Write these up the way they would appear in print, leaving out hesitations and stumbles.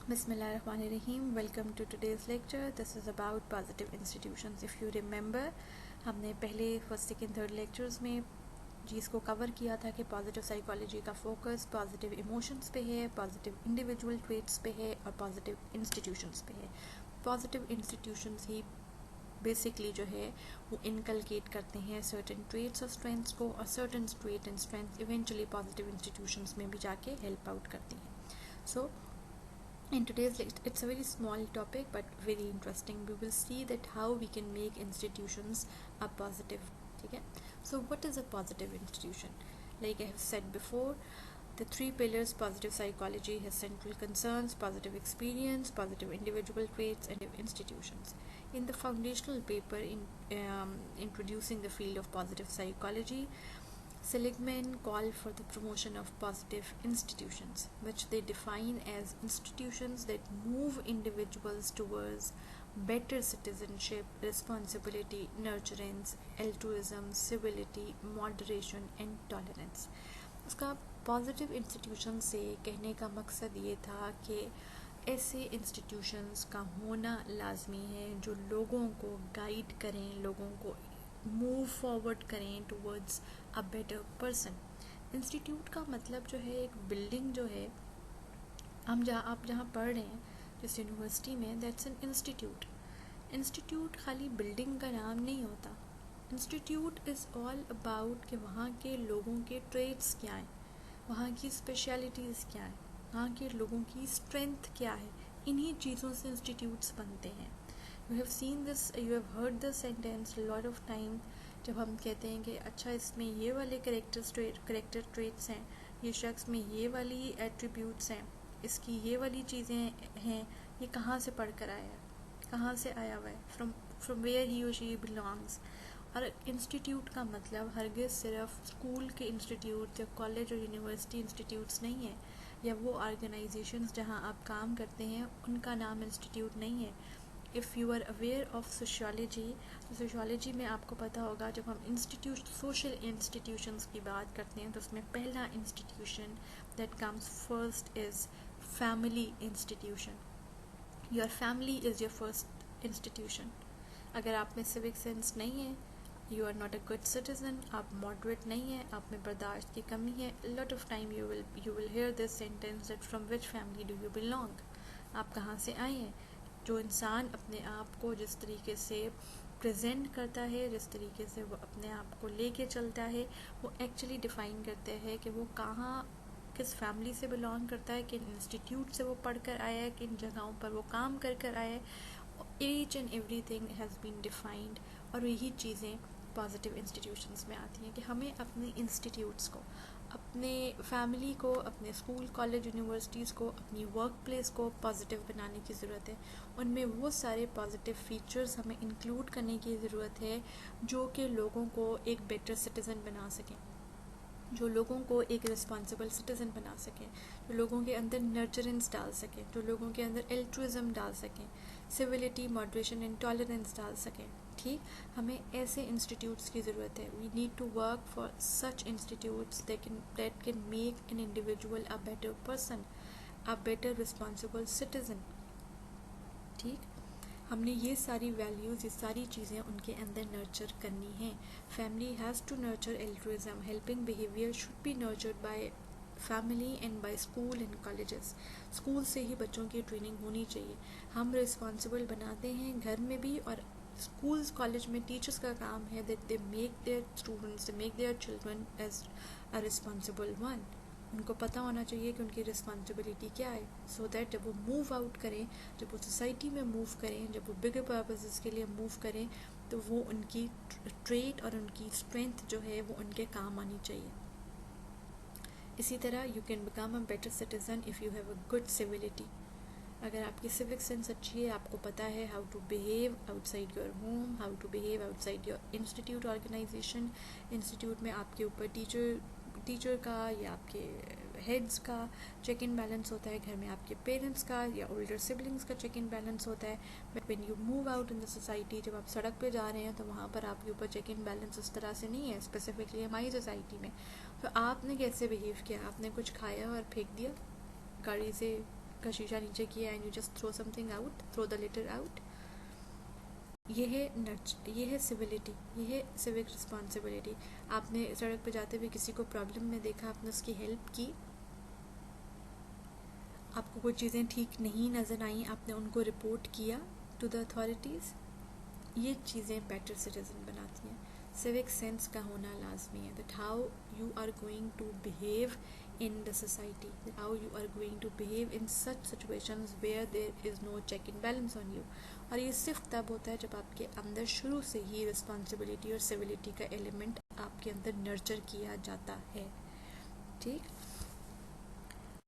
Bismillahirrahmanirrahim. Welcome to today's lecture. This is about positive institutions. If you remember, हमने पहले first second third lectures में चीज़ को cover किया था कि पॉजिटिव साइकोलॉजी का फोकस पॉजिटिव इमोशंस पे है, पॉजिटिव इंडिविजुअल ट्रेट्स पे है और पॉजिटिव इंस्टीट्यूशंस पे है. पॉजिटिव इंस्टीट्यूशंस ही बेसिकली जो है वो इनकलकेट करते हैं सर्टेन ट्रेट्स और स्ट्रेंथ्स को, और certain trait and strength eventually positive institutions में भी जाके हेल्प आउट करती हैं. सो in today's lecture, it's a very small topic but very interesting. We will see that how we can make institutions a positive. Okay, so what is a positive institution? Like I have said before, the three pillars positive psychology has central concerns: positive experience, positive individual traits, and institutions. In the foundational paper introducing the field of positive psychology, Seligman called for the promotion of positive institutions, which they define as institutions that move individuals towards better citizenship, responsibility, nurturance, altruism, civility, moderation and tolerance. उसका positive institution से कहने का मकसद ये था कि ऐसे institutions का होना लाजमी है जो लोगों को गाइड करें, लोगों को मूव फॉरवर्ड करें towards a better person. Institute का मतलब जो है एक बिल्डिंग जो है, आप जहाँ पढ़ रहे हैं जिस यूनिवर्सिटी में, दैट्स एन इंस्टीट्यूट. इंस्टीट्यूट खाली बिल्डिंग का नाम नहीं होता. इंस्टीट्यूट इज़ ऑल अबाउट कि वहाँ के लोगों के ट्रेड्स क्या हैं, वहाँ की स्पेशलिटीज़ क्या हैं, वहाँ के लोगों की स्ट्रेंथ क्या है. इन्हीं चीज़ों से इंस्टीट्यूट्स बनते हैं. You have seen this, you have heard this sentence lot of time, जब हम कहते हैं कि अच्छा इसमें ये वाले करेक्टर ट्रेट्स हैं, ये शख्स में ये वाली एट्रीब्यूट्स हैं, इसकी ये वाली चीज़ें हैं, ये कहाँ से पढ़ कर आया है, कहाँ से आया हुआ है, फ्रॉम वेयर ही और शी बिलोंग्स. और इंस्टीट्यूट का मतलब हरगिज़ सिर्फ स्कूल के इंस्टीट्यूट या कॉलेज और यूनिवर्सिटी इंस्टीट्यूट्स नहीं है, या वो ऑर्गेनाइजेशंस जहाँ आप काम करते हैं उनका नाम इंस्टीट्यूट नहीं है. If you are aware of sociology, तो सोशियोलॉजी में आपको पता होगा जब हम सोशल इंस्टीट्यूशंस की बात करते हैं तो उसमें पहला institution that comes first is family institution. Your family is your first institution. अगर आप में सिविक सेंस नहीं है, you are not a good citizen, आप मॉडरेट नहीं है, आप में बर्दाश्त की कमी है, lot of time you will hear this sentence that from which family do you belong. आप कहाँ से आए हैं. जो इंसान अपने आप को जिस तरीके से प्रेजेंट करता है, जिस तरीके से वो अपने आप को लेके चलता है, वो एक्चुअली डिफ़ाइन करते हैं कि वो कहाँ, किस फैमिली से बिलोंग करता है, किन इंस्टीट्यूट से वो पढ़ कर आया है, किन जगहों पर वो काम कर कर आया है. Each and every thing has been defined. और यही चीज़ें पॉजिटिव इंस्टीट्यूशंस में आती हैं कि हमें अपने इंस्टीट्यूट्स को, अपने फैमिली को, अपने स्कूल कॉलेज यूनिवर्सिटीज़ को, अपनी वर्क प्लेस को पॉजिटिव बनाने की ज़रूरत है. उनमें वो सारे पॉजिटिव फीचर्स हमें इंक्लूड करने की ज़रूरत है जो कि लोगों को एक बेटर सिटीज़न बना सकें, जो लोगों को एक रिस्पॉन्सिबल सिटीज़न बना सकें, जो लोगों के अंदर नर्चरेंस डाल सकें, जो लोगों के अंदर एल्ट्रुइज्म डाल सकें, सिविलिटी, मॉडरेशन एंड टॉलरेंस डाल सकें. ठीक, हमें ऐसे इंस्टीट्यूट्स की ज़रूरत है. We need to work for such institutes that can make an individual a better person, a better responsible citizen. ठीक, हमने ये सारी वैल्यूज़, ये सारी चीज़ें उनके अंदर नर्चर करनी हैं. Family has to nurture altruism. Helping behaviour should be nurtured by family and by school and colleges. School से ही बच्चों की ट्रेनिंग होनी चाहिए. हम रिस्पॉन्सिबल बनाते हैं घर में भी, और स्कूल्स कॉलेज में टीचर्स का काम है that they make their students, they make their children as a responsible one. उनको पता होना चाहिए कि उनकी रिस्पॉन्सिबिलिटी क्या है, सो दैट जब वो मूव आउट करें, जब वो सोसाइटी में मूव करें, जब वो बिगर पर्पसेस के लिए मूव करें, तो वो उनकी ट्रेट और उनकी स्ट्रेंथ जो है वो उनके काम आनी चाहिए. इसी तरह you can become a better citizen if you have a good civility. अगर आपकी सिविक सेंस अच्छी है, आपको पता है how to behave outside your home, how to behave outside your institute organisation. Institute में आपके ऊपर टीचर का या आपके हेड्स का चेक इन बैलेंस होता है, घर में आपके पेरेंट्स का या ओल्डर सिबलिंग्स का चेक इन बैलेंस होता है. But when you move out in the society, जब आप सड़क पे जा रहे हैं तो वहाँ पर आपके ऊपर चेक इन बैलेंस उस तरह से नहीं है, स्पेसिफिकली हमारी सोसाइटी में. तो आपने कैसे बिहेव किया, आपने कुछ खाया और फेंक दिया, का शीशा नीचे किया and you just throw something out, throw the litter out. ये है सिविलिटी, ये है सिविक रिस्पॉन्सिबिलिटी। आपने सड़क पे जाते हुए किसी को प्रॉब्लम में देखा, आपने उसकी हेल्प की, आपको कोई चीज़ें ठीक नहीं नज़र आई, आपने उनको रिपोर्ट किया टू द अथॉरिटीज़, ये चीज़ें बेटर सिटीजन बनाती हैं। सिविक सेंस का होना लाजमी है, that how you are going to behave in the society, how you are going to behave in such situations where there is no check and balance on you. और ये सिर्फ तब होता है जब आपके अंदर शुरू से ही रिस्पॉन्सिबिलिटी और सिविलिटी का एलिमेंट आपके अंदर नर्चर किया जाता है। ठीक,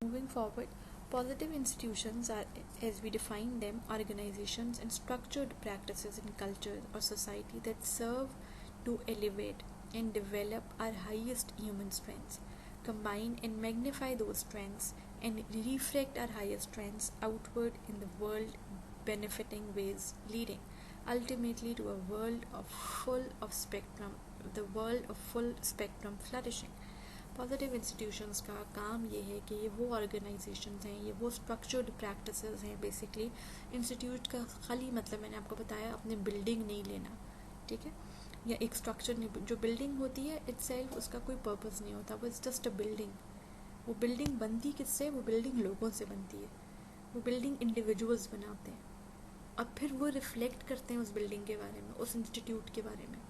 moving forward, positive institutions are, as we define them, organizations and structured practices in culture or society that serve to elevate and develop our highest human strengths, combine and magnify those strengths, and reflect our highest strengths outward in the world, benefiting ways, leading ultimately to a world of the world of full spectrum flourishing. Positive institutions का काम ये है कि ये वो organisations हैं, ये वो स्ट्रक्चर्ड प्रैक्टिसेस हैं। बेसिकली इंस्टीट्यूट का खाली मतलब मैंने आपको बताया, अपने बिल्डिंग नहीं लेना, ठीक है, या एक स्ट्रक्चर नहीं। जो बिल्डिंग होती है इटसेल्फ उसका कोई पर्पस नहीं होता, वो इट्स जस्ट अ बिल्डिंग। वो बिल्डिंग बनती किससे? वो बिल्डिंग लोगों से बनती है, वो बिल्डिंग इंडिविजुअल्स बनाते हैं, अब फिर वो रिफ्लेक्ट करते हैं उस बिल्डिंग के बारे में, उस इंस्टीट्यूट के बारे में।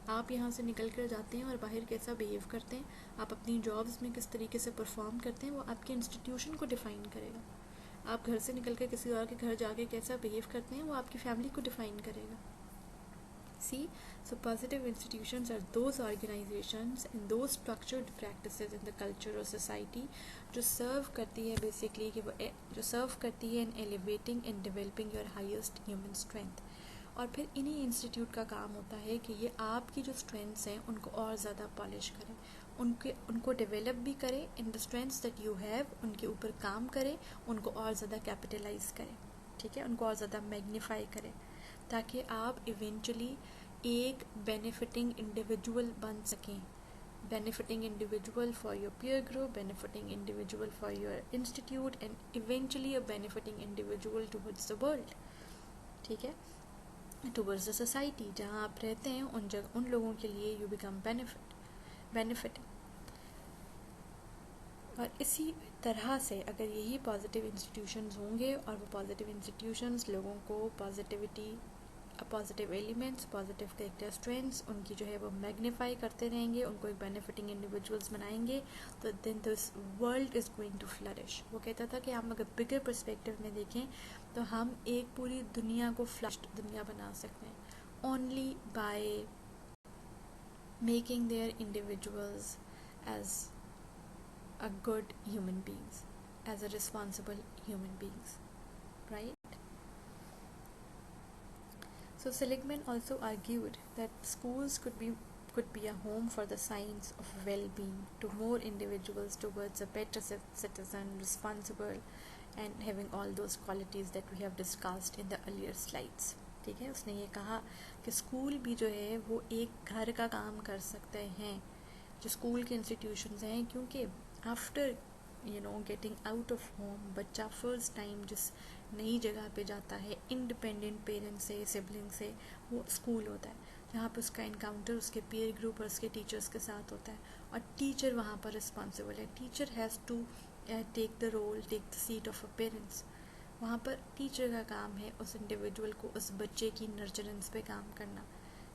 आप यहाँ से निकल कर जाते हैं और बाहर कैसा बिहेव करते हैं, आप अपनी जॉब्स में किस तरीके से परफॉर्म करते हैं, वो आपके इंस्टीट्यूशन को डिफ़ाइन करेगा। आप घर से निकल कर किसी और के घर जाके कैसा बिहेव करते हैं, वो आपकी फैमिली को डिफ़ाइन करेगा। See, so positive institutions are those organisations and those structured practices in the culture और सोसाइटी जो सर्व करती है बेसिकली कि वो जो सर्व करती है in elevating and developing your highest human strength. और फिर इन्हीं इंस्टीट्यूट का काम होता है कि ये आपकी जो स्ट्रेंथ्स हैं उनको और ज़्यादा पॉलिश करें, उनको डेवलप भी करें in the strengths that you have, उनके ऊपर काम करें, उनको और ज़्यादा कैपिटलाइज करें, ठीक है, उनको और ज़्यादा मैग्नीफाई करें, ताकि आप इवेंचुअली एक बेनिफिटिंग इंडिविजुअल बन सकें। benefiting individual for your peer group, benefiting individual for your institute, and eventually a benefiting individual towards the world, ठीक है, towards the society जहाँ आप रहते हैं उन लोगों के लिए you become benefiting। और इसी तरह से अगर यही पॉजिटिव इंस्टीट्यूशंस होंगे और वो पॉजिटिव इंस्टीट्यूशंस लोगों को positivity, positive elements, positive character strengths उनकी जो है वो मैग्नीफाई करते रहेंगे, उनको एक बेनिफिटिंग इंडिविजुअल्स बनाएंगे, तो then this world is going to flourish. वो कहता था कि हम अगर बिगर पर्सपेक्टिव में देखें तो हम एक पूरी दुनिया को फ्लश्ड दुनिया बना सकते हैं only by making their individuals as a good human beings, as a responsible human beings, right? So Seligman also argued that schools could be a home for the science of well-being to more individuals towards a better citizen, responsible, and having all those qualities that we have discussed in the earlier slides, ठीक है। उसने ये कहा कि school भी जो है वो एक घर का काम कर सकते हैं, जो स्कूल के इंस्टीट्यूशंस हैं, क्योंकि after getting out of home बच्चा फर्स्ट टाइम जिस नई जगह पे जाता है इंडिपेंडेंट पेरेंट्स से, सिबलिंग से, वो स्कूल होता है जहाँ पे उसका इनकाउंटर उसके पीयर ग्रुप और उसके टीचर्स के साथ होता है, और टीचर वहाँ पर रिस्पॉन्सिबल है। Teacher has to take the role, take the seat of a parents. वहाँ पर टीचर का काम है उस इंडिविजुअल को, उस बच्चे की नर्चरेंस पे काम करना।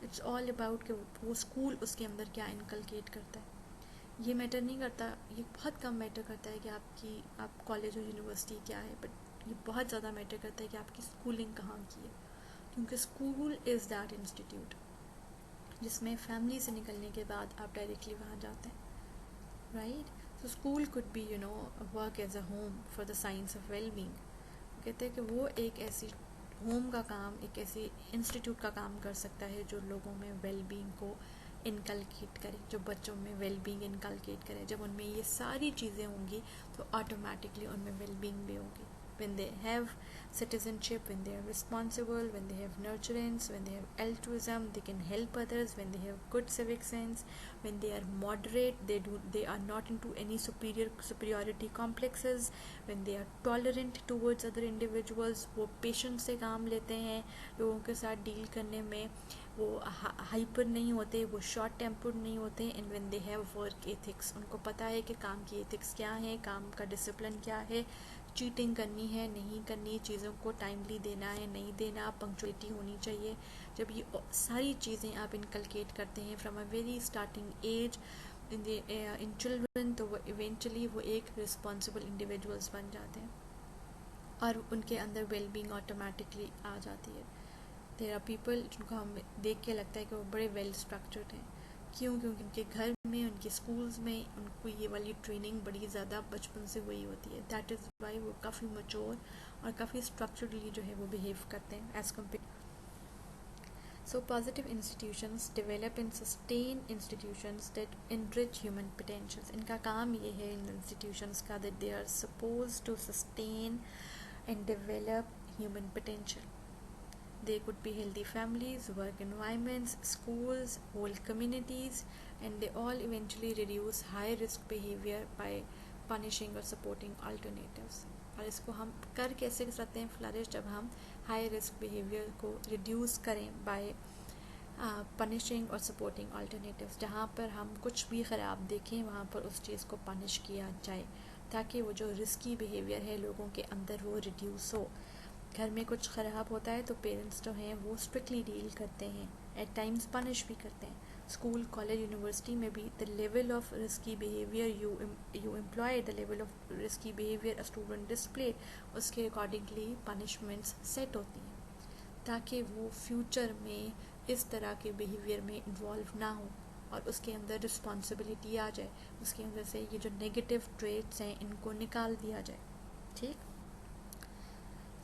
इट्स ऑल अबाउट कि वो स्कूल उसके अंदर क्या इनकलकेट करता है। ये मैटर नहीं करता, ये बहुत कम मैटर करता है कि आप कॉलेज और यूनिवर्सिटी क्या है, बट ये बहुत ज़्यादा मैटर करता है कि आपकी स्कूलिंग कहाँ की है, क्योंकि स्कूल इज़ दैट इंस्टीट्यूट जिसमें फैमिली से निकलने के बाद आप डायरेक्टली वहाँ जाते हैं, right. So school could be work as a home for the science of well being. कहते हैं कि वो एक ऐसी होम का काम, एक ऐसी इंस्टीट्यूट का काम कर सकता है जो लोगों में वेल बीइंग को इनकलकेट करे, जो बच्चों में वेल बीइंग इनकलकेट करे। जब उनमें ये सारी चीज़ें होंगी तो ऑटोमेटिकली उनमें वेल बीइंग भी होगी, when they have citizenship, when they are responsible, when they have nurturance, when they have altruism, they can help others, when they have good civic sense, when they are moderate, they are not into any superiority complexes, when they are tolerant towards other individuals, वो patience से काम लेते हैं लोगों के साथ deal करने में, वो हाइपर नहीं होते, वो शॉर्ट टेम्पर्ड नहीं होते, and when they have work ethics, उनको पता है कि काम की एथिक्स क्या है, काम का डिसिप्लिन क्या है, चीटिंग करनी है नहीं करनी, चीज़ों को टाइमली देना है नहीं देना, पंक्चुअलिटी होनी चाहिए। जब ये सारी चीज़ें आप इनकलकेट करते हैं from a very starting age in children, तो वो इवेंचुअली वो एक रिस्पॉन्सिबल इंडिविजुअल्स बन जाते हैं और उनके अंदर वेलबींग ऑटोमेटिकली आ जाती है। देयर आर पीपल जिनको हम देख के लगता है कि वो बड़े वेल स्ट्रक्चर्ड हैं। क्यों? क्योंकि उनके घर में, उनके स्कूल्स में उनको ये वाली ट्रेनिंग बड़ी ज़्यादा बचपन से हुई होती है। दैट इज़ वाई वो काफ़ी मैच्योर और काफ़ी स्ट्रक्चर्डली जो है वो बिहेव करते हैं as compare. So positive institutions develop and sustain institutions that enrich human potentials. इनका काम ये है इन institutions का that they are supposed to sustain and develop human potential. They could be healthy families, work environments, schools, whole communities, and they all eventually reduce high risk behavior by punishing or supporting alternatives. और इसको हम कर कैसे सकते हैं flourish? जब हम high risk behaviour को रिड्यूस करें बाय पनिशिंग और सपोर्टिंग अल्टरनेटिव्स। जहाँ पर हम कुछ भी ख़राब देखें वहाँ पर उस चीज़ को पनिश किया जाए ताकि वो जो रिस्की बिहेवियर है लोगों के अंदर वो रिड्यूस हो। घर में कुछ ख़राब होता है तो पेरेंट्स जो हैं वो स्ट्रिक्टली डील करते हैं, एट टाइम्स पनिश भी करते हैं। स्कूल, कॉलेज, यूनिवर्सिटी में भी the level of risky behaviour you employ, the level of risky behaviour a student display, उसके अकॉर्डिंगली पनिशमेंट्स सेट होती हैं ताकि वो फ्यूचर में इस तरह के बिहेवियर में इन्वॉल्व ना हो और उसके अंदर रिस्पॉन्सिबिलिटी आ जाए, उसके अंदर से ये जो नेगेटिव ट्रेट्स हैं इनको निकाल दिया जाए। ठीक।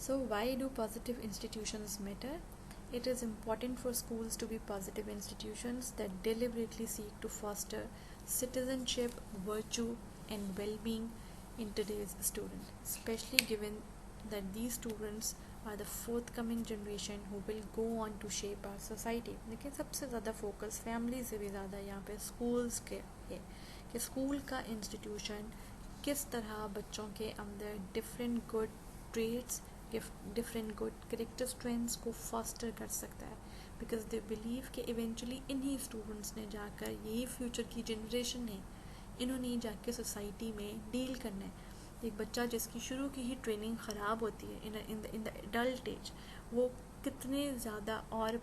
So why do positive institutions matter? It is important for schools to be positive institutions that deliberately seek to foster citizenship, virtue, and well-being in today's student, especially given that these students are the forthcoming generation who will go on to shape our society. लेकिन सबसे ज़्यादा focus family से भी ज़्यादा यहाँ पे schools के है कि स्कूल का इंस्टीट्यूशन किस तरह बच्चों के अंदर different good traits, different good character strengths को फॉस्टर कर सकता है, बिकॉज दे बिलीव कि इवेंचुअली इन्हीं स्टूडेंट्स ने जाकर, यही फ्यूचर की जनरेशन है, इन्होंने जाके सोसाइटी में डील करना है। एक बच्चा जिसकी शुरू की ही ट्रेनिंग ख़राब होती है इन द एडल्ट एज, वो कितने ज़्यादा और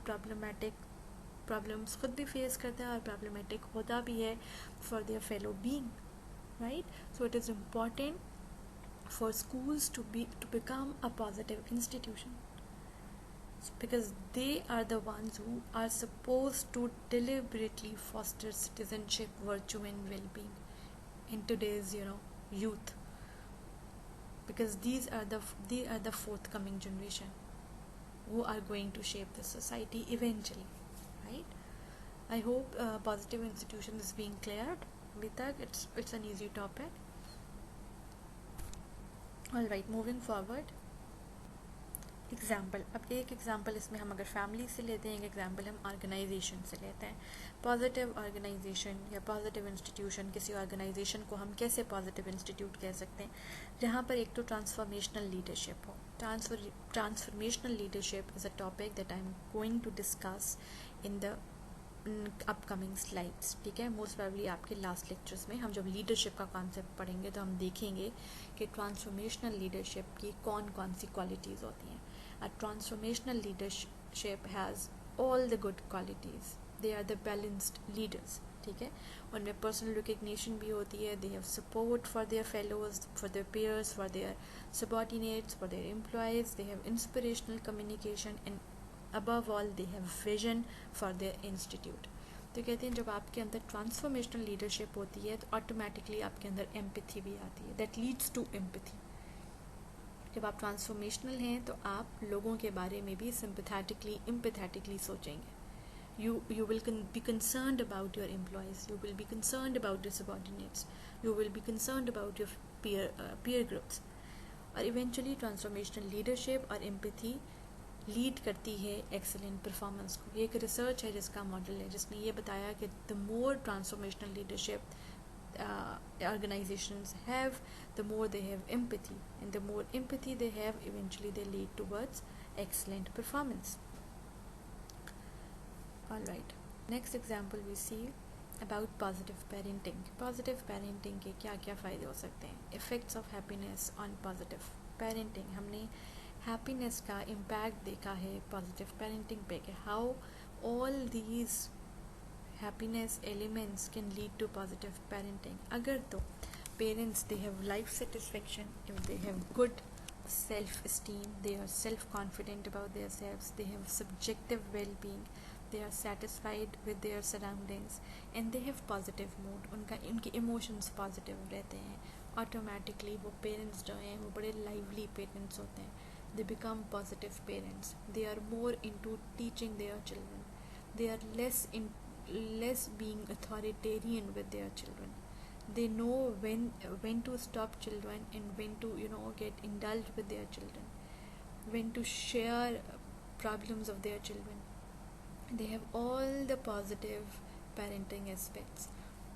प्रॉब्लम्स खुद भी फेस करता है और प्रॉब्लमेटिक होता भी है for their fellow being, right? So it is important for schools to become a positive institution, because they are the ones who are supposed to deliberately foster citizenship, virtue, and well-being in today's youth, because they are the forthcoming generation who are going to shape the society eventually, right? I hope positive institution is being cleared. Abhi tak it's an easy topic. All right, moving forward. Example, अब एक example इसमें हम अगर family से लेते हैं, एक example हम ऑर्गेनाइजेशन से लेते हैं। पॉजिटिव ऑर्गेनाइजेशन या पॉजिटिव इंस्टीट्यूशन, किसी ऑर्गेनाइजेशन को हम कैसे पॉजिटिव इंस्टीट्यूट कह सकते हैं? जहाँ पर एक तो ट्रांसफॉर्मेशनल लीडरशिप हो। Transformational leadership is a topic that I am going to discuss in the upcoming slides. ठीक है, मोस्ट प्रोबेबली आपके लास्ट लेक्चर्स में हम जब लीडरशिप का कॉन्सेप्ट पढ़ेंगे तो हम देखेंगे कि ट्रांसफॉर्मेशनल लीडरशिप की कौन कौन सी क्वालिटीज़ होती हैं। A transformational leadership has all the good qualities. They are the balanced leaders. ठीक है, उनमें personal recognition भी होती है, they have support for their fellows, for their peers, for their subordinates, for their employees, they have inspirational communication, and above all they have vision for their institute. तो कहते हैं जब आपके अंदर ट्रांसफॉर्मेशनल लीडरशिप होती है तो ऑटोमेटिकली आपके अंदर एम्पैथी भी आती है, दैट लीड्स टू एम्पैथी। जब आप ट्रांसफॉर्मेशनल हैं तो आप लोगों के बारे में भी सिंपैथेटिकली, एम्पैथेटिकली सोचेंगे। You will be concerned about your employees, you will be concerned about your subordinates, you will be concerned about your peer groups, और इवेंचुअली ट्रांसफॉर्मेशनल लीडरशिप और एम्पैथी लीड करती है एक्सेलेंट परफॉर्मेंस को। ये एक रिसर्च है जिसका मॉडल है, जिसने ये बताया कि the more transformational leadership organizations have, the more they have empathy, and the more empathy they have, eventually they lead towards excellent performance. All right, next example we see about positive parenting. Positive parenting के क्या क्या फ़ायदे हो सकते हैं? Effects of happiness on positive parenting. हमने happiness का impact देखा है positive parenting पे कि how all these happiness elements can lead to positive parenting. अगर तो parents they have life satisfaction, if they have good self-esteem, they are self-confident about themselves, they have subjective well-being, they are satisfied with their surroundings, and they have positive mood. उनके emotions positive रहते हैं, automatically वो parents जो हैं वो बड़े lively parents होते हैं. They become positive parents. They are more into teaching their children. They are less being authoritarian with their children. They know when to stop children and when to get indulged with their children, when to share problems of their children. They have all the positive parenting aspects,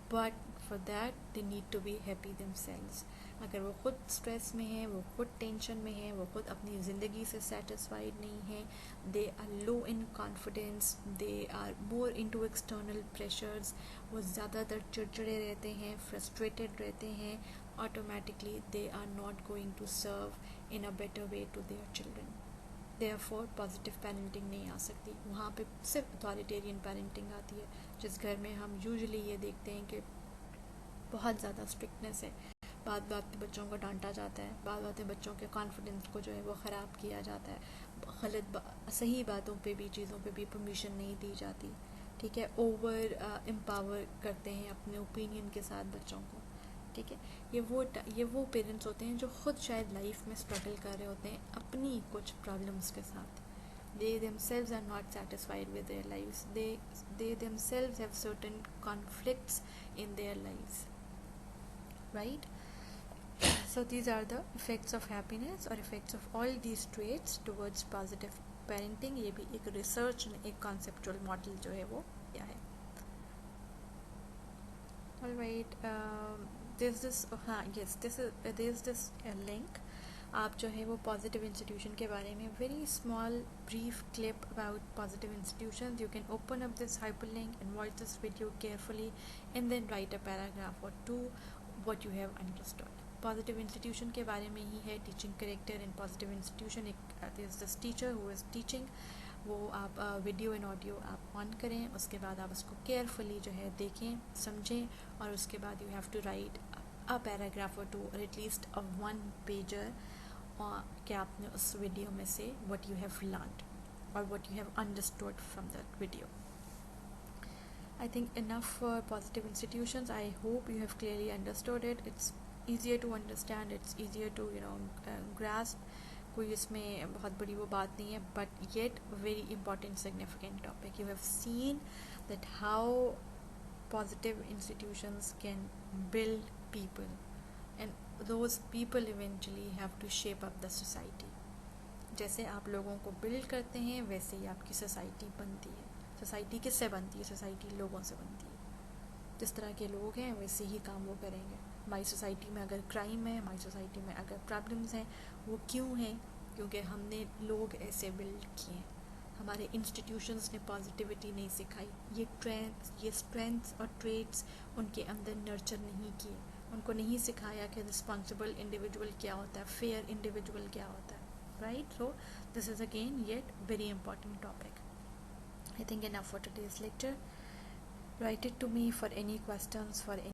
but for that they need to be happy themselves. अगर वो खुद stress में है, वो खुद tension में है, वो खुद अपनी ज़िंदगी से सेटिस्फाइड नहीं है, they are low in confidence, they are more into external pressures, वो ज़्यादातर चिड़चिड़े रहते हैं, फ्रस्ट्रेटेड रहते हैं, automatically they are not going to serve in a better way to their children. Therefore positive parenting नहीं आ सकती. वहाँ पे सिर्फ अथॉरिटेरियन पेरेंटिंग आती है, जिस घर में हम यूजुअली ये देखते हैं कि बहुत ज़्यादा स्ट्रिक्टनेस है, बात बात पे बच्चों को डांटा जाता है, बात बात में बच्चों के कॉन्फिडेंस को जो है वो ख़राब किया जाता है, सही बातों पे भी चीज़ों पे भी परमिशन नहीं दी जाती. ठीक है, ओवर एम्पावर करते हैं अपने ओपिनियन के साथ बच्चों को. ठीक है, ये वो पेरेंट्स होते हैं जो खुद शायद लाइफ में स्ट्रगल कर रहे होते हैं अपनी कुछ प्रॉब्लम्स के साथ. They themselves are not satisfied with their lives. They themselves have certain conflicts in their lives. Right? So these are the effects of happiness or effects of all these traits towards positive parenting. ये भी एक research में एक conceptual model जो है वो क्या है. All right, there's this link. आप जो है वो पॉजिटिव इंस्टीट्यूशन के बारे में very small brief clip about positive institution. You can open up this hyperlink and watch this video carefully and then write a paragraph और to what you have understood. Positive institution के बारे में ही है teaching character in positive institution. एक is this teacher who is teaching, वो आप video and audio आप ऑन करें, उसके बाद आप उसको केयरफुली जो है देखें, समझें, और उसके बाद you have to write a paragraph और टू और एटलीस्ट अ 1 पेजर कि आपने उस वीडियो में से व्हाट यू हैव लर्नड और what you have understood from that video. I think enough for positive institutions. I hope you have clearly understood it. It's easier to understand. It's easier to grasp. कोई इसमें बहुत बड़ी वो बात नहीं है, but yet very important, significant topic. You have seen that how positive institutions can build people, and those people eventually have to shape up the society. जैसे आप लोगों को बिल्ड करते हैं वैसे ही आपकी सोसाइटी बनती है. सोसाइटी किससे बनती है? सोसाइटी लोगों से बनती है. जिस तरह के लोग हैं वैसे ही काम वो करेंगे. हमारी सोसाइटी में अगर क्राइम है, हमारी सोसाइटी में अगर प्रॉब्लम्स हैं, वो क्यों हैं? क्योंकि हमने लोग ऐसे बिल्ड किए. हमारे इंस्टीट्यूशंस ने पॉजिटिविटी नहीं सिखाई. ये स्ट्रेंथ्स और ट्रेट्स उनके अंदर नर्चर नहीं किए. उनको नहीं सिखाया कि रिस्पॉन्सिबल इंडिविजुअल क्या होता है, फेयर इंडिविजुअल क्या होता है. Right? So this is again yet very important topic. I think enough for today's lecture. Write it to me for any questions, for any